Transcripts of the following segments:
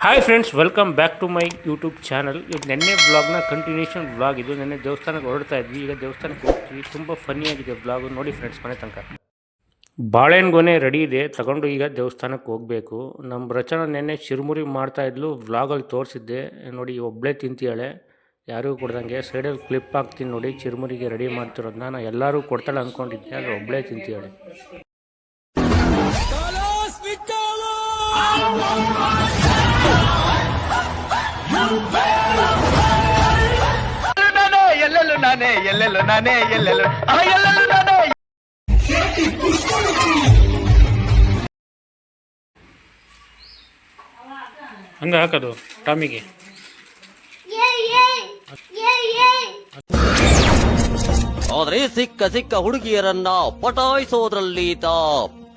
Hi friends, welcome back to my YouTube channel. ಇದು ನೆನ್ನೆ ಬ್ಲಾಗ್ನ continuation blog. ಇದು ನೆನ್ನೆ ದೇವಸ್ಥಾನಕ್ಕೆ ಹೊರಡ್ತಾ ಇದ್ವಿ, ಈಗ ದೇವಸ್ಥಾನಕ್ಕೆ ಹೋಗ್ತೀವಿ. ತುಂಬ ಫನ್ನಿಯಾಗಿದೆ ಬ್ಲಾಗು, ನೋಡಿ ಫ್ರೆಂಡ್ಸ್ ಮನೆ ತನಕ. ಬಾಳೆಹಣ್ಣು ಗೊನೆ ರೆಡಿ ಇದೆ, ತಗೊಂಡು ಈಗ ದೇವಸ್ಥಾನಕ್ಕೆ ಹೋಗಬೇಕು. ನಮ್ಮ ರಚನ ನೆನ್ನೆ ಚಿರುಮುರಿ ಮಾಡ್ತಾಯಿದ್ಲು, ವ್ಲಾಗಲ್ಲಿ ತೋರಿಸಿದ್ದೆ ನೋಡಿ. ಒಬ್ಬಳೇ ತಿಂತೀಯಾಳೆ, ಯಾರಿಗೂ ಕೊಡ್ದಂಗೆ. ಸೈಡಲ್ಲಿ ಕ್ಲಿಪ್ ಹಾಕ್ತೀನಿ ನೋಡಿ, ಚಿರುಮುರಿಗೆ ರೆಡಿ ಮಾಡ್ತಿರೋದನ್ನ. ನಾನು ಎಲ್ಲರೂ ಕೊಡ್ತಾಳೆ ಅಂದ್ಕೊಂಡಿದ್ದೆ, ಆದರೆ ಒಬ್ಬಳೇ ತಿಂತೀಯಾಳೆ. ಎಲ್ಲೆಲ್ಲೂ ನಾನೇ ಎಲ್ಲೆಲ್ಲೂ ನಾನೇ ಎಲ್ಲೆಲ್ಲೂ ಎಲ್ಲೆಲ್ಲೂ ನಾನೇ. ಹಂಗ ಹಾಕೋದು ಟಾಮಿಗೆ. ಆದ್ರೆ ಸಿಕ್ಕ ಸಿಕ್ಕ ಹುಡುಗಿಯರನ್ನ ಪಟಾಯಿಸೋದ್ರಲ್ಲಿ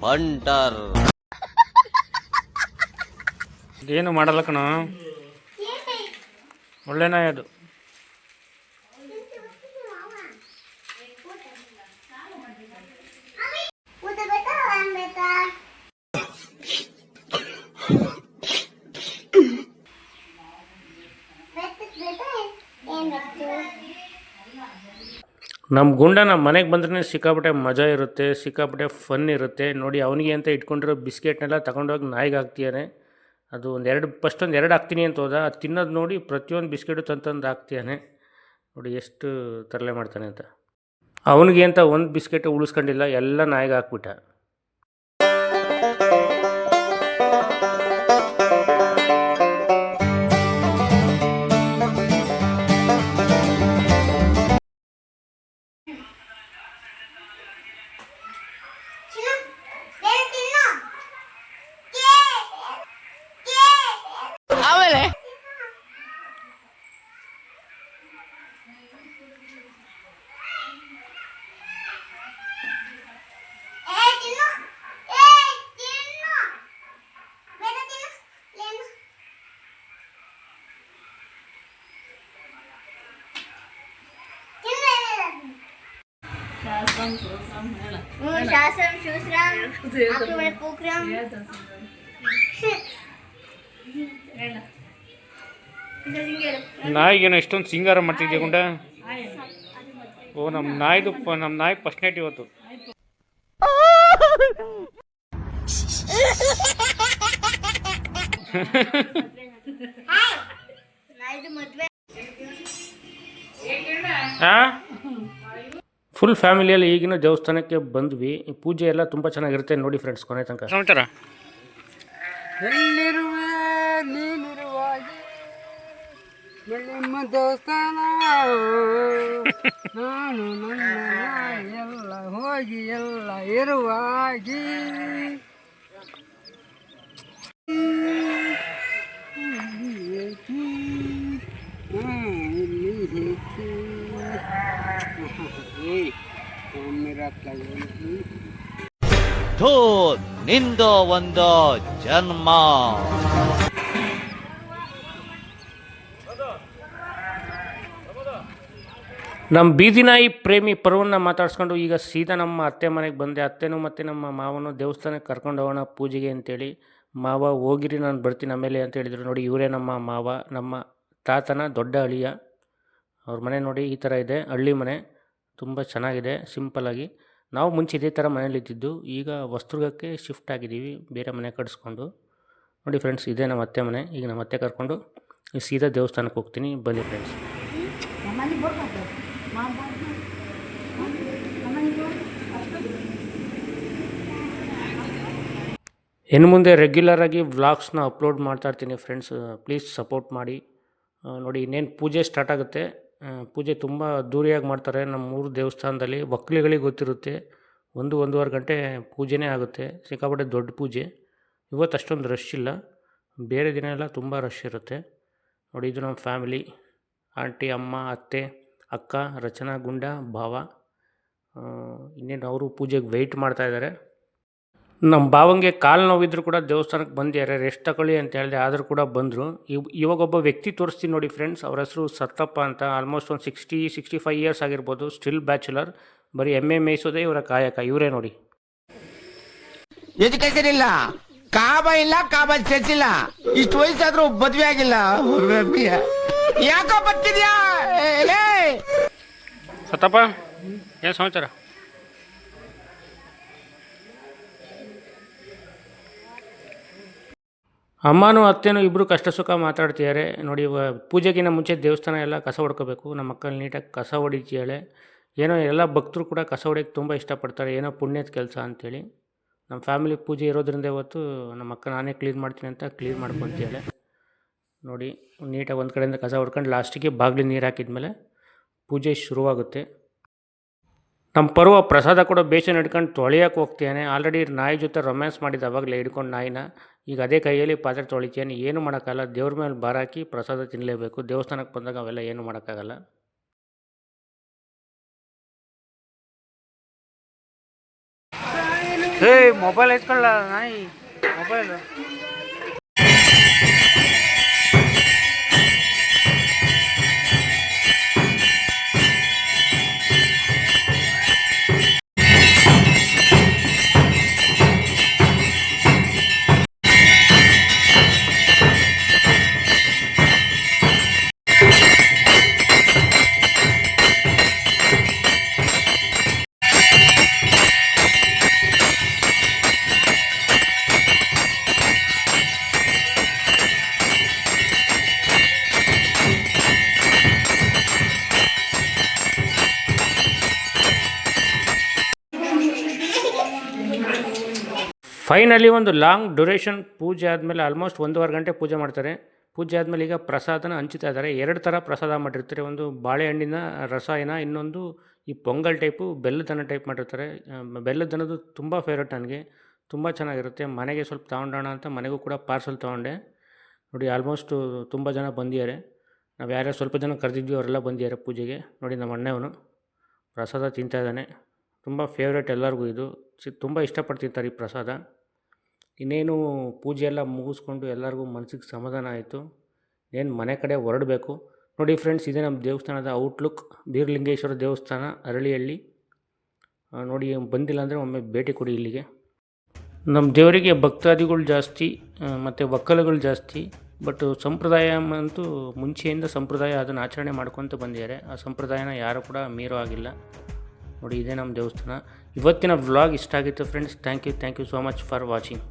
ಬಂಟರ್. ಏನು ಮಾಡಲ್ಲ ಕಣ, ಒಳ್ಳೆ ನಾಯಿ ಅದು. ನಮ್ಮ ಗುಂಡ ನಮ್ಮ ಮನೆಗೆ ಬಂದ್ರೆ ಸಿಕ್ಕಾಪಟ್ಟೆ ಮಜಾ ಇರುತ್ತೆ, ಸಿಕ್ಕಾಪಟ್ಟೆ ಫನ್ ಇರುತ್ತೆ ನೋಡಿ. ಅವನಿಗೆ ಅಂತ ಇಟ್ಕೊಂಡಿರೋ ಬಿಸ್ಕೆಟ್ನೆಲ್ಲ ತಗೊಂಡೋಗಿ ನಾಯಿಗೆ ಹಾಕ್ತೀಯಾನೆ. ಅದು ಫಸ್ಟ್ ಒಂದು ಎರಡು ಹಾಕ್ತೀನಿ ಅಂತ ಹೋದ, ಅದು ತಿನ್ನೋದು ನೋಡಿ ಪ್ರತಿಯೊಂದು ಬಿಸ್ಕೆಟು ತಂದು ಹಾಕ್ತೀಯಾನೆ. ನೋಡಿ ಎಷ್ಟು ತರಲೆ ಮಾಡ್ತಾನೆ ಅಂತ. ಅವನಿಗೆ ಅಂತ ಒಂದು ಬಿಸ್ಕೆಟು ಉಳಿಸ್ಕೊಂಡಿಲ್ಲ, ಎಲ್ಲ ನಾಯಿಗೆ ಹಾಕ್ಬಿಟ್ಟ. ನಾಯಿಗೇನೋ ಇಷ್ಟೊಂದು ಸಿಂಗಾರ ಮಾಡ್ತಿದ್ಯಾ ಗುಂಡ? ಓ, ನಮ್ಮ ನಾಯಿ ಫಸ್ಟ್ ನೈಟ್ ಇವತ್ತು. ಫುಲ್ ಫ್ಯಾಮಿಲಿಯಲ್ಲಿ ಈಗಿನ ದೇವಸ್ಥಾನಕ್ಕೆ ಬಂದ್ವಿ. ಪೂಜೆ ಎಲ್ಲ ತುಂಬ ಚೆನ್ನಾಗಿರುತ್ತೆ ನೋಡಿ ಫ್ರೆಂಡ್ಸ್, ಕೊನೆ ತನಕ. ಸಮಾಚಾರ ನಿಮ್ಮ ದೇವಸ್ಥಾನ ನಾನು ನನ್ನ ಎಲ್ಲ ಹೋಗಿ ಎಲ್ಲ ಇರುವಾಗಿ ನಿಂದ ಒಂದು ಜನ್ಮ. ನಮ್ಮ ಬೀದಿ ನಾಯಿ ಪ್ರೇಮಿ ಪರ್ವನ್ನ ಮಾತಾಡ್ಸ್ಕೊಂಡು ಈಗ ಸೀದಾ ನಮ್ಮ ಅತ್ತೆ ಮನೆಗೆ ಬಂದೆ. ಅತ್ತೆನೂ ಮತ್ತು ನಮ್ಮ ಮಾವನು ದೇವಸ್ಥಾನಕ್ಕೆ ಕರ್ಕೊಂಡು ಹೋಗೋಣ ಪೂಜೆಗೆ ಅಂತೇಳಿ. ಮಾವ ಹೋಗಿರಿ, ನಾನು ಬರ್ತೀನಿ ಆಮೇಲೆ ಅಂತ ಹೇಳಿದರು. ನೋಡಿ, ಇವರೇ ನಮ್ಮ ಮಾವ, ನಮ್ಮ ತಾತನ ದೊಡ್ಡ ಅಳಿಯ. ಅವ್ರ ಮನೆ ನೋಡಿ ಈ ಥರ ಇದೆ, ಹಳ್ಳಿ ಮನೆ, ತುಂಬ ಚೆನ್ನಾಗಿದೆ, ಸಿಂಪಲ್ಲಾಗಿ. ನಾವು ಮುಂಚೆ ಇದೇ ಥರ ಮನೇಲಿದ್ದಿದ್ದು, ಈಗ ಹೊಸದುರ್ಗಕ್ಕೆ ಶಿಫ್ಟ್ ಆಗಿದ್ದೀವಿ, ಬೇರೆ ಮನೆ ಕಟ್ಸ್ಕೊಂಡು. ನೋಡಿ ಫ್ರೆಂಡ್ಸ್, ಇದೇ ನಮ್ಮ ಅತ್ತೆ ಮನೆ. ಈಗ ನಮ್ಮ ಅತ್ತೆ ಕರ್ಕೊಂಡು ಸೀದಾ ದೇವಸ್ಥಾನಕ್ಕೆ ಹೋಗ್ತೀನಿ, ಬನ್ನಿ ಫ್ರೆಂಡ್ಸ್. ಇನ್ನು ಮುಂದೆ ರೆಗ್ಯುಲರಾಗಿ ವ್ಲಾಗ್ಸ್ನ ಅಪ್ಲೋಡ್ ಮಾಡ್ತಾಯಿರ್ತೀನಿ ಫ್ರೆಂಡ್ಸ್, ಪ್ಲೀಸ್ ಸಪೋರ್ಟ್ ಮಾಡಿ. ನೋಡಿ, ಇನ್ನೇನು ಪೂಜೆ ಸ್ಟಾರ್ಟ್ ಆಗುತ್ತೆ. ಪೂಜೆ ತುಂಬ ಅದ್ದೂರಿಯಾಗಿ ಮಾಡ್ತಾರೆ ನಮ್ಮ ಊರು ದೇವಸ್ಥಾನದಲ್ಲಿ. ಒಕ್ಕಲಿಗಳಿಗೆ ಗೊತ್ತಿರುತ್ತೆ, 1-1.5 ಗಂಟೆ ಪೂಜೆನೇ ಆಗುತ್ತೆ. ಸಿಕ್ಕಾಪಟ್ಟೆ ದೊಡ್ಡ ಪೂಜೆ. ಇವತ್ತು ಅಷ್ಟೊಂದು ರಶ್ ಇಲ್ಲ, ಬೇರೆ ದಿನ ಎಲ್ಲ ತುಂಬ ರಶ್ ಇರುತ್ತೆ. ನೋಡಿ, ಇದು ನಮ್ಮ ಫ್ಯಾಮಿಲಿ, ಆಂಟಿ, ಅಮ್ಮ, ಅತ್ತೆ, ಅಕ್ಕ, ರಚನಾ, ಗುಂಡ, ಭಾವ. ಇನ್ನೇನು ಅವರು ಪೂಜೆಗೆ ವೆಯ್ಟ್ ಮಾಡ್ತಾಯಿದ್ದಾರೆ. ನಮ್ಮ ಭಾವಂಗೆ ಕಾಲು ನೋವಿದ್ರು ಕೂಡ ದೇವಸ್ಥಾನಕ್ಕೆ ಬಂದಿದ್ದಾರೆ, ರೆಸ್ಟ್ ತಗೊಳ್ಳಿ ಅಂತ ಹೇಳಿದೆ, ಆದರೂ ಕೂಡ ಬಂದರು. ಇವಾಗೊಬ್ಬ ವ್ಯಕ್ತಿ ತೋರಿಸ್ತೀನಿ ನೋಡಿ ಫ್ರೆಂಡ್ಸ್. ಅವ್ರ ಹೆಸರು ಸತ್ತಪ್ಪ ಅಂತ. ಆಲ್ಮೋಸ್ಟ್ ಒಂದು 60-65 ಇಯರ್ಸ್ ಆಗಿರ್ಬೋದು, ಸ್ಟಿಲ್ ಬ್ಯಾಚುಲರ್. ಬರೀ ಎಮ್ಮೆ ಮೇಯಿಸೋದೇ ಇವರ ಕಾಯಕ. ಇವರೇ ನೋಡಿ. ಎಜುಕೇಶನ್ ಇಲ್ಲ, ಕಾಬ ಇಲ್ಲ ಕಾಬ ಚರ್ಚಿಲ್ಲ ಇಷ್ಟು ವಯಸ್ಸಾದ್ರೂ ಮದ್ವೆ ಆಗಿಲ್ಲ ಯಾಕೋ ಬರ್ತಿದ್ಯಾ ಸತ್ತಪ್ಪ ಏನು ಸಮಾಚಾರ? ಅಮ್ಮನೂ ಅತ್ತೆನೂ ಇಬ್ಬರು ಕಷ್ಟ ಸುಖ ಮಾತಾಡ್ತಿದ್ದಾರೆ ನೋಡಿ. ಪೂಜೆಗಿಂತ ಮುಂಚೆ ದೇವಸ್ಥಾನ ಎಲ್ಲ ಕಸ ಹೊಡ್ಕೋಬೇಕು. ನಮ್ಮ ಮಕ್ಕಳು ನೀಟಾಗಿ ಕಸ ಹೊಡಿತಿದ್ದಾಳೆ. ಏನೋ ಎಲ್ಲ ಭಕ್ತರು ಕೂಡ ಕಸ ಹೊಡಿಯೋಕ್ಕೆ ತುಂಬ ಇಷ್ಟಪಡ್ತಾರೆ, ಏನೋ ಪುಣ್ಯದ ಕೆಲಸ ಅಂಥೇಳಿ. ನಮ್ಮ ಫ್ಯಾಮಿಲಿ ಪೂಜೆ ಇರೋದ್ರಿಂದ ಇವತ್ತು ನಮ್ಮ ಅಕ್ಕ ನಾನೇ ಕ್ಲೀನ್ ಮಾಡ್ತೀನಿ ಅಂತ ಕ್ಲೀನ್ ಮಾಡ್ಕೊತಿದ್ದಾಳೆ ನೋಡಿ. ನೀಟಾಗಿ ಒಂದು ಕಡೆಯಿಂದ ಕಸ ಹೊಡ್ಕೊಂಡು ಲಾಸ್ಟಿಗೆ ಬಾಗಿಲು ನೀರು ಹಾಕಿದ್ಮೇಲೆ ಪೂಜೆ ಶುರುವಾಗುತ್ತೆ. ನಮ್ಮ ಪರ್ವ ಪ್ರಸಾದ ಕೂಡ ಬೇಸನ್ ಹಿಡ್ಕೊಂಡು ತೊಳೆಯೋಕೆ ಹೋಗ್ತಾನೆ. ಆಲ್ರೆಡಿ ನಾಯಿ ಜೊತೆ ರೊಮ್ಯಾನ್ಸ್ ಮಾಡಿದ ಅವಾಗಲೇ ಹಿಡ್ಕೊಂಡು ನಾಯಿನ. ಈಗ ಅದೇ ಕೈಯಲ್ಲಿ ಪಾತ್ರೆ ತೊಳಿತಾನೆ. ಏನು ಮಾಡೋಕ್ಕಲ್ಲ, ದೇವ್ರ ಮೇಲೆ ಭಾರ ಹಾಕಿ ಪ್ರಸಾದ ತಿನ್ನಲೇಬೇಕು. ದೇವಸ್ಥಾನಕ್ಕೆ ಬಂದಾಗ ಅವೆಲ್ಲ ಏನು ಮಾಡೋಕ್ಕಾಗಲ್ಲ. ಮೊಬೈಲ್ ಎತ್ಕೊಳ್ಳ ನಾಯಿ, ಮೊಬೈಲು ಫೈನಲಿ ಒಂದು ಲಾಂಗ್ ಡ್ಯೂರೇಷನ್ ಪೂಜೆ ಆದಮೇಲೆ ಆಲ್ಮೋಸ್ಟ್ 1.5 ಗಂಟೆ ಪೂಜೆ ಮಾಡ್ತಾರೆ. ಪೂಜೆ ಆದಮೇಲೆ ಈಗ ಪ್ರಸಾದನ ಹಂಚ್ತಾ ಇದ್ದಾರೆ. 2 ಥರ ಪ್ರಸಾದ ಮಾಡಿರ್ತಾರೆ. ಒಂದು ಬಾಳೆಹಣ್ಣಿನ ರಸಾಯನ, ಇನ್ನೊಂದು ಈ ಪೊಂಗಲ್ ಟೈಪು ಬೆಲ್ಲದನ್ನ ಟೈಪ್ ಮಾಡಿರ್ತಾರೆ. ಬೆಲ್ಲದನ್ನದು ತುಂಬ ಫೇವ್ರೇಟ್ ನನಗೆ, ತುಂಬ ಚೆನ್ನಾಗಿರುತ್ತೆ. ಮನೆಗೆ ಸ್ವಲ್ಪ ತೊಗೊಂಡೋಣ ಅಂತ ಮನೆಗೂ ಕೂಡ ಪಾರ್ಸಲ್ ತೊಗೊಂಡೆ ನೋಡಿ. ಆಲ್ಮೋಸ್ಟು ತುಂಬ ಜನ ಬಂದಿದ್ದಾರೆ. ನಾವು ಯಾರ್ಯಾರು ಸ್ವಲ್ಪ ಜನ ಕರೆದಿದ್ವಿ ಅವರೆಲ್ಲ ಬಂದಿದ್ದಾರೆ ಪೂಜೆಗೆ ನೋಡಿ. ನಮ್ಮ ಅಣ್ಣವನು ಪ್ರಸಾದ ತಿಂತಾಯಿದ್ದಾನೆ. ತುಂಬ ಫೇವ್ರೇಟ್ ಎಲ್ಲರಿಗೂ ಇದು, ತುಂಬ ಇಷ್ಟಪಡ್ತಿರ್ತಾರೆ ಈ ಪ್ರಸಾದ. ಇನ್ನೇನು ಪೂಜೆ ಎಲ್ಲ ಮುಗಿಸ್ಕೊಂಡು ಎಲ್ಲರಿಗೂ ಮನಸ್ಸಿಗೆ ಸಮಾಧಾನ ಆಯಿತು. ಏನು ಮನೆ ಕಡೆ ಹೊರಡಬೇಕು ನೋಡಿ ಫ್ರೆಂಡ್ಸ್. ಇದೇ ನಮ್ಮ ದೇವಸ್ಥಾನದ ಔಟ್ಲುಕ್, ಬೀರಲಿಂಗೇಶ್ವರ ದೇವಸ್ಥಾನ, ಅರಳಿಹಳ್ಳಿ ನೋಡಿ. ಬಂದಿಲ್ಲ ಅಂದರೆ ಒಮ್ಮೆ ಭೇಟಿ ಕೊಡಿ ಇಲ್ಲಿಗೆ. ನಮ್ಮ ದೇವರಿಗೆ ಭಕ್ತಾದಿಗಳು ಜಾಸ್ತಿ ಮತ್ತು ಒಕ್ಕಲುಗಳು ಜಾಸ್ತಿ. ಬಟ್ ಸಂಪ್ರದಾಯ ಅಂತೂ ಮುಂಚೆಯಿಂದ ಸಂಪ್ರದಾಯ ಅದನ್ನು ಆಚರಣೆ ಮಾಡ್ಕೊತ ಬಂದಿದ್ದಾರೆ. ಆ ಸಂಪ್ರದಾಯನ ಯಾರು ಕೂಡ ಮೀರೋ ಆಗಿಲ್ಲ ನೋಡಿ. ಇದೇ ನಮ್ಮ ದೇವಸ್ಥಾನ. ಇವತ್ತಿನ ವ್ಲಾಗ್ ಇಷ್ಟ ಆಗಿತ್ತು friends. Thank you so much for watching.